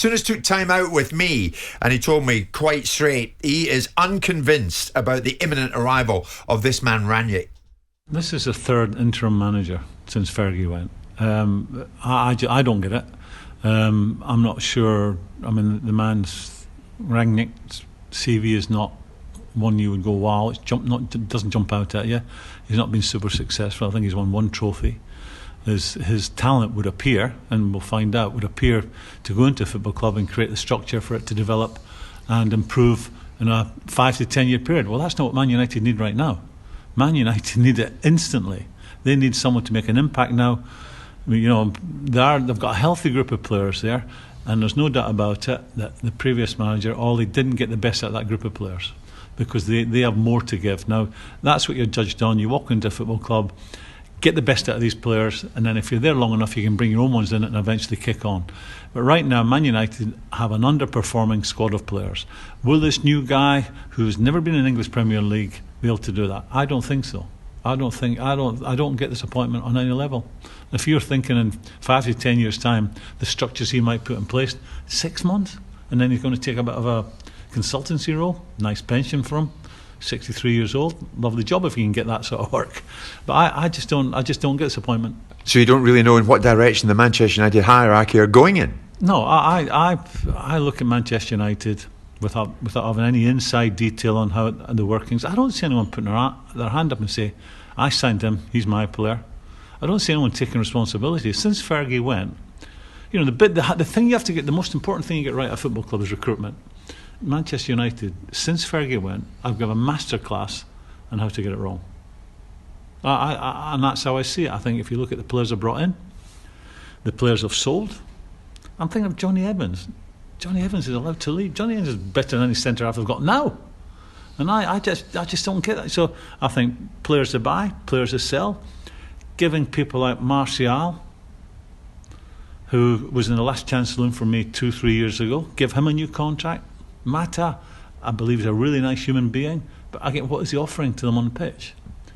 Souness took time out with me, and he told me quite straight he is unconvinced about the imminent arrival of this man Rangnick. This is the third interim manager since Fergie went. I don't get it. I'm not sure. I mean, the man's Rangnick's CV is not one you would go, wow, it doesn't jump out at you. He's not been super successful. I think he's won one trophy. His talent would appear, and we'll find out, would appear to go into a football club and create the structure for it to develop and improve in a 5 to 10 year period. Well, that's not what Man United need right now. Man United need it instantly. They need someone to make an impact now. I mean, they've got a healthy group of players there, and there's no doubt about it that the previous manager, Ollie, didn't get the best out of that group of players because they have more to give. Now, that's what you're judged on. You walk into a football club, get the best out of these players, and then if you're there long enough, you can bring your own ones in and eventually kick on. But right now, Man United have an underperforming squad of players. Will this new guy, who's never been in English Premier League, be able to do that? I don't think so. I don't get this appointment on any level. If you're thinking in 5 to 10 years' time, the structures he might put in place, 6 months, and then he's going to take a bit of a consultancy role, nice pension for him, 63 years old, lovely job if you can get that sort of work. But I just don't get this appointment. So you don't really know in what direction the Manchester United hierarchy are going in? No, I look at Manchester United without having any inside detail on how the workings. I don't see anyone putting their hand up and say, I signed him, he's my player. I don't see anyone taking responsibility. Since Fergie went, the thing you have to get, the most important thing you get right at a football club is recruitment. Manchester United, since Fergie went, I've given a masterclass on how to get it wrong. And that's how I see it. I think if you look at the players I've brought in, the players I've sold, I'm thinking of Johnny Evans. Johnny Evans is allowed to leave. Johnny Evans is better than any centre half I've got now. And I just don't get that. So I think players to buy, players to sell, giving people like Martial, who was in the last chance saloon for me 2-3 years ago, give him a new contract. Mata, I believe, is a really nice human being, but again, what is he offering to them on the pitch?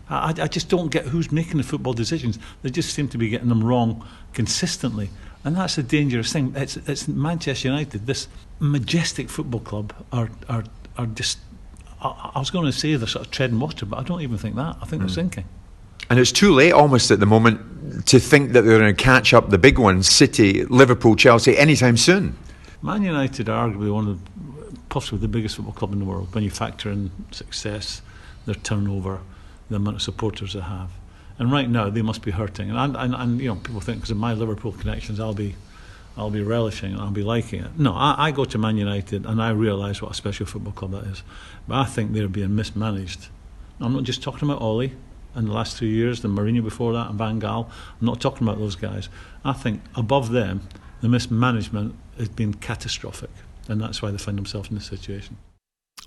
I just don't get who's making the football decisions. They just seem to be getting them wrong consistently, and that's a dangerous thing. It's Manchester United, this majestic football club, are just. I was going to say they're sort of treading water, but I don't even think that. I think they're sinking. And it's too late almost at the moment to think that they're going to catch up the big ones, City, Liverpool, Chelsea, anytime soon. Man United are arguably one of possibly the biggest football club in the world when you factor in success, their turnover, the amount of supporters they have. And right now they must be hurting. And people think because of my Liverpool connections I'll be relishing and I'll be liking it. No, I go to Man United and I realise what a special football club that is. But I think they're being mismanaged. I'm not just talking about Ollie in the last 2 years, and Mourinho before that, and Van Gaal. I'm not talking about those guys. I think above them, the mismanagement has been catastrophic, and that's why they find themselves in this situation.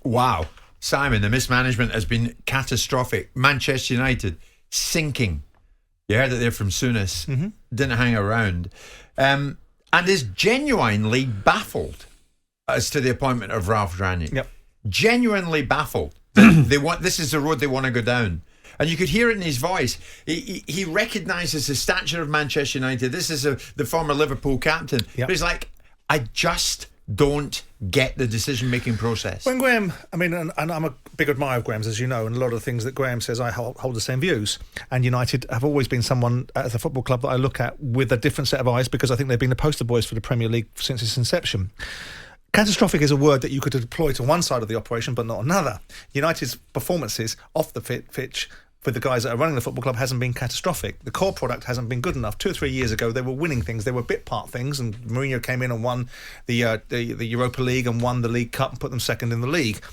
Wow. Simon, the mismanagement has been catastrophic. Manchester United sinking. You heard it there from Souness. Didn't hang around. And is genuinely baffled as to the appointment of Ralph Rangnick. Yep. Genuinely baffled. This is the road they want to go down. And you could hear it in his voice. He recognises the stature of Manchester United. This is the former Liverpool captain. Yep. But he's like, I just don't get the decision-making process. When Graeme, and I'm a big admirer of Graeme's, as you know, and a lot of the things that Graeme says, I hold the same views. And United have always been someone, as a football club, that I look at with a different set of eyes, because I think they've been the poster boys for the Premier League since its inception. Catastrophic is a word that you could deploy to one side of the operation, but not another. United's performances off the pitch for the guys that are running the football club hasn't been catastrophic. The core product hasn't been good enough. 2 or 3 years ago, they were winning things. They were bit part things, and Mourinho came in and won the Europa League and won the League Cup and put them second in the league.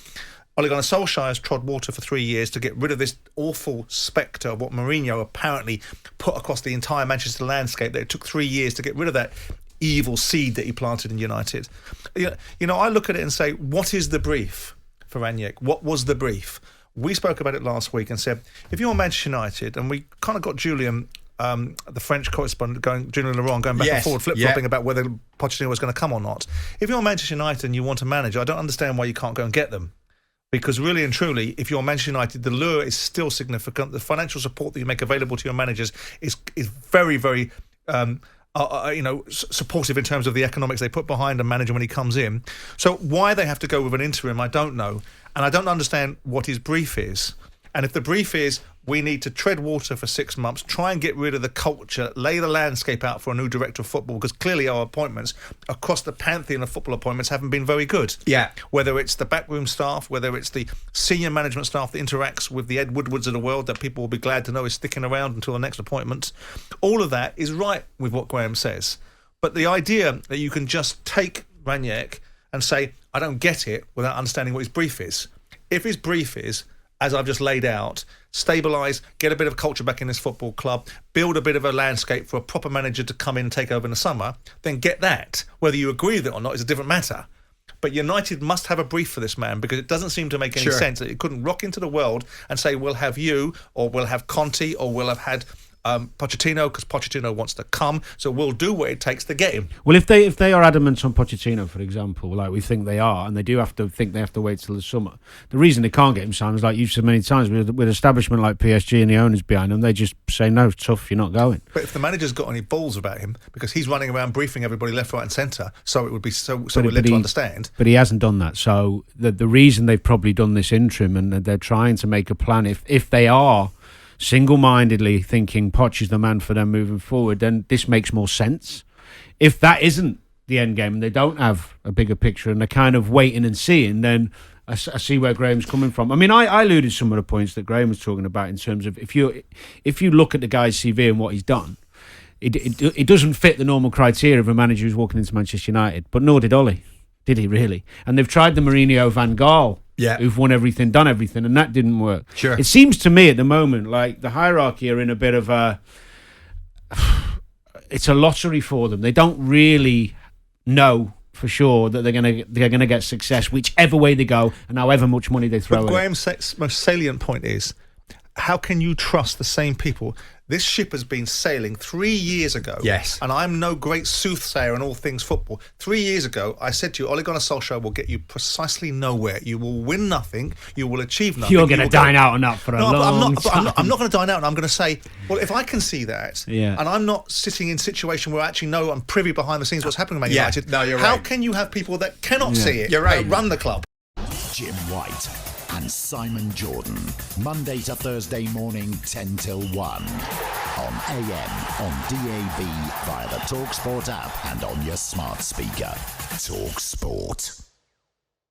Ole Gunnar Solskjaer has trod water for 3 years to get rid of this awful spectre of what Mourinho apparently put across the entire Manchester landscape. That it took 3 years to get rid of that evil seed that he planted in United. I look at it and say, what is the brief for Rangnick? What was the brief? We spoke about it last week and said, if you're Manchester United, and we kind of got Julian, the French correspondent, Julian Laurent, going back and forward, flip-flopping about whether Pochettino was going to come or not. If you're Manchester United and you want a manager, I don't understand why you can't go and get them. Because really and truly, if you're Manchester United, the lure is still significant. The financial support that you make available to your managers is very, very are supportive in terms of the economics they put behind a manager when he comes in. So why they have to go with an interim, I don't know. And I don't understand what his brief is. And if the brief is, we need to tread water for 6 months, try and get rid of the culture, lay the landscape out for a new director of football, because clearly our appointments across the pantheon of football appointments haven't been very good. Yeah. Whether it's the backroom staff, whether it's the senior management staff that interacts with the Ed Woodwards of the world that people will be glad to know is sticking around until the next appointment, all of that is right with what Graeme says. But the idea that you can just take Rangnick and say, I don't get it, without understanding what his brief is. If his brief is, as I've just laid out, stabilise, get a bit of culture back in this football club, build a bit of a landscape for a proper manager to come in and take over in the summer, then get that. Whether you agree with it or not is a different matter. But United must have a brief for this man, because it doesn't seem to make any sense that it couldn't rock into the world and say, we'll have you, or we'll have Conte, or we'll have had Pochettino, because Pochettino wants to come, so we'll do what it takes to get him. Well, if they are adamant on Pochettino, for example, like we think they are, and they do have to think they have to wait till the summer, the reason they can't get him signed is, like you've said many times, with establishment like PSG and the owners behind them, they just say, no, it's tough, you're not going. But if the manager's got any balls about him, because he's running around briefing everybody left, right and centre, so it would be so we're led to understand. But he hasn't done that, so the reason they've probably done this interim, and they're trying to make a plan, if they are single-mindedly thinking Poch is the man for them moving forward, then this makes more sense. If that isn't the end game and they don't have a bigger picture and they're kind of waiting and seeing, then I see where Graham's coming from. I mean, I alluded to some of the points that Graeme was talking about in terms of if you look at the guy's CV and what he's done, it doesn't fit the normal criteria of a manager who's walking into Manchester United, but nor did Ollie. Did he really? And they've tried the Mourinho Van Gaal, who've won everything, done everything, and that didn't work. Sure. It seems to me at the moment like the hierarchy are in a bit of a... It's a lottery for them. They don't really know for sure that they're gonna get success whichever way they go and however much money they throw at it. But Graham's most salient point is, how can you trust the same people? This ship has been sailing 3 years ago. Yes. And I'm no great soothsayer in all things football. 3 years ago, I said to you, Ole Gunnar Solskjaer will get you precisely nowhere. You will win nothing. You will achieve nothing. You're going to dine out on that for a long time. I'm not going to dine out. And I'm going to say, well, if I can see that, and I'm not sitting in a situation where I actually know I'm privy behind the scenes what's happening at Man United. No, you're How right. can you have people that cannot see it? You're right. That run the club? Jim White and Simon Jordan, Monday to Thursday morning, 10 till 1. On AM, on DAB, via the talkSPORT app and on your smart speaker. talkSPORT.